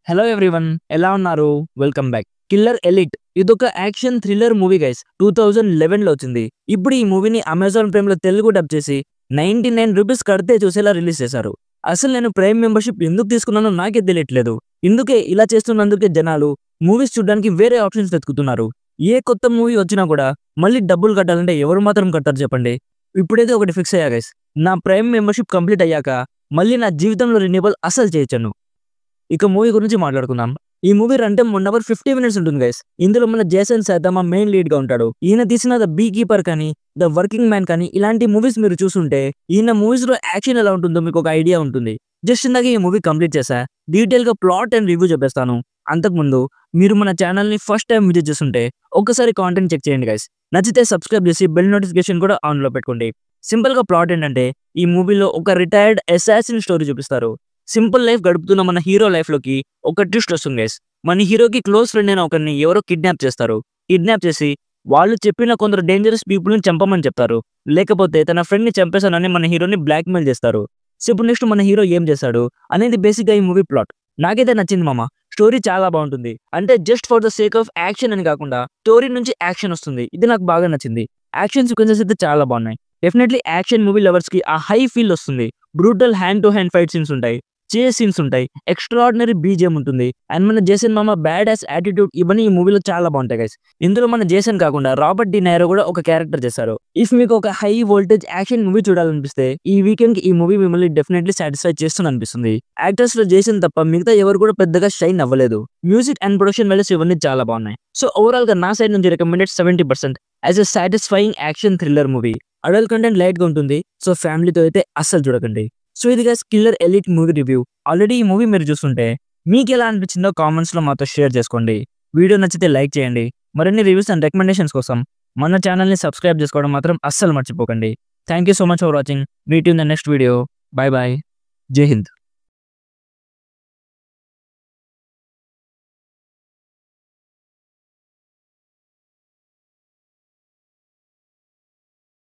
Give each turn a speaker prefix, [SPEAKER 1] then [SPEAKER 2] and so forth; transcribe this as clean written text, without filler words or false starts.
[SPEAKER 1] Hello everyone, ఎలా ఉన్నారు? Welcome back. Killer elite ఇదొక యాక్షన్ థ్రిల్లర్ మూవీ గైస్. 2011లో వచ్చింది. ఇప్పుడు ఈ మూవీని అమెజాన్ ప్రైమ్ లో తెలుగు డబ్ చేసి 99 రూపీస్ కడితే చూసేలా రిలీజ్ చేశారు. అసలు నేను ప్రైమ్ మెంబర్షిప్ ఎందుకు తీసుకున్నానో నాకే తెలియట్లేదు. ఇందుకే ఇలా చేస్తున్నందుకే జనాలు మూవీస్ చూడడానికి వేరే ఆప్షన్స్ వెతుకుతున్నారు. ఏ కొత్త మూవీ వచ్చినా కూడా మళ్ళీ డబ్బులు కట్టాలంటే ఎవరు మాత్రం కట్టారు చెప్పండి. ఇప్పుడైతే ఒకటి ఫిక్స్ అయ్యా గైస్, నా ప్రైమ్ మెంబర్షిప్ కంప్లీట్ అయ్యాక మళ్ళీ నా జీవితంలో రిన్యూవల్ అసలు చేయొచ్చాను. ఇక మూవీ గురించి మాట్లాడుకుందాం. ఈ movie run time 1 hour 50 minutes ఉంటుంది గైస్. ఇందులో మన జేసన్ సైతమా మెయిన్ లీడ్ గా ఉంటాడు. ఈయన తీసిన ద బీ కీపర్ కానీ, ద వర్కింగ్ మ్యాన్ కానీ ఇలాంటి మూవీస్ మీరు చూసుంటే ఈయన మూవీస్ లో యాక్షన్ ఎలా ఉంటుందో మీకు ఒక ఐడియా ఉంటుంది. జస్ట్ ఇందాక ఈ మూవీ కంప్లీట్ చేశా. డీటెయిల్ గా ప్లాట్ అండ్ రివ్యూ చెప్పేస్తాను. అంతకుముందు మీరు మన ఛానల్ ని ఫస్ట్ టైం విజిట్ చేస్తుంటే ఒక్కసారి కాంటెంట్ చెక్ చేయండి గైస్. నచ్చితే సబ్స్క్రైబ్ చేసి బెల్ నోటిఫికేషన్ కూడా ఆన్ లో పెట్టుకోండి. సింపుల్ గా ప్లాట్ ఏంటంటే, ఈ మూవీలో ఒక రిటైర్డ్ అసాసిన్ స్టోరీ చూపిస్తారు. సింపుల్ లైఫ్ గడుపుతున్న మన హీరో లైఫ్ లోకి ఒక ట్విస్ట్ వస్తుంది గైస్. మన హీరోకి క్లోజ్ ఫ్రెండ్ అయిన ఒకరిని ఎవరో కిడ్నాప్ చేస్తారు. కిడ్నాప్ చేసి వాళ్ళు చెప్పిన కొందరు డేంజరస్ పీపుల్ ని చంపమని చెప్తారు. లేకపోతే తన ఫ్రెండ్ ని చంపేశానని మన హీరోని బ్లాక్ మెయిల్ చేస్తారు. సో ఇప్పుడు నెక్స్ట్ మన హీరో ఏం చేస్తాడు అనేది బేసిక్ గా ఈ మూవీ ప్లాట్. నాకైతే నచ్చింది మామ. స్టోరీ చాలా బాగుంటుంది. అంటే just for the sake of action అని కాకుండా స్టోరీ నుంచి యాక్షన్ వస్తుంది. ఇది నాకు బాగా నచ్చింది. యాక్షన్ సీక్వెన్సెస్ అయితే చాలా బాగున్నాయి. డెఫినెట్లీ యాక్షన్ మూవీ లవర్స్ కి ఆ హై ఫీల్ వస్తుంది. Brutal hand to hand fight scenes ఉంటాయి, చేస్ సీన్స్ ఉంటాయి, ఎక్స్ట్రాడినరీ బీజిఎం ఉంటుంది. అండ్ మన జేసన్ మామ బ్యాడ్ యాస్ యాటిట్యూడ్ ఇవన్నీ ఈ మూవీలో చాలా బాగుంటాయి గైస్. ఇందులో మన జేసన్ కాకుండా రాబర్ట్ డి నైరో కూడా ఒక క్యారెక్టర్ చేశారు. ఇఫ్ మీకు ఒక హై వోల్టేజ్ యాక్షన్ మూవీ చూడాలనిపిస్తే ఈ వీకెండ్ కి ఈ మూవీ మిమ్మల్ని డెఫినెట్లీ సాటిస్ఫై చేస్తుంది అనిపిస్తుంది. యాక్టర్స్ లో జేసన్ తప్ప మిగతా ఎవరు కూడా పెద్దగా షైన్ అవ్వలేదు. మ్యూజిక్ అండ్ ప్రొడక్షన్ వాల్యూస్ ఇవన్నీ చాలా బాగున్నాయి. సో ఓవరాల్ గా నా సైడ్ నుంచి recommended 70% as a satisfying action thriller movie. Adult content light గా ఉంటుంది. సో ఫ్యామిలీతో అయితే అస్సలు చూడకండి. సో ఇది guys killer elite movie review. Already ఈ మూవీ మీరు చూస్తుంటే మీకు ఎలా అనిపించిందో కామెంట్స్ లో మాతో షేర్ చేసుకోండి. వీడియో నచ్చితే లైక్ చేయండి. మరిన్ని రివ్యూస్ అండ్ రికమెండేషన్స్ కోసం మన ఛానల్ ని సబ్స్క్రైబ్ చేసుకోవడం మాత్రం అస్సలు మర్చిపోకండి. Thank you so much for watching. Meet you in the next video. By by. జై హింద్.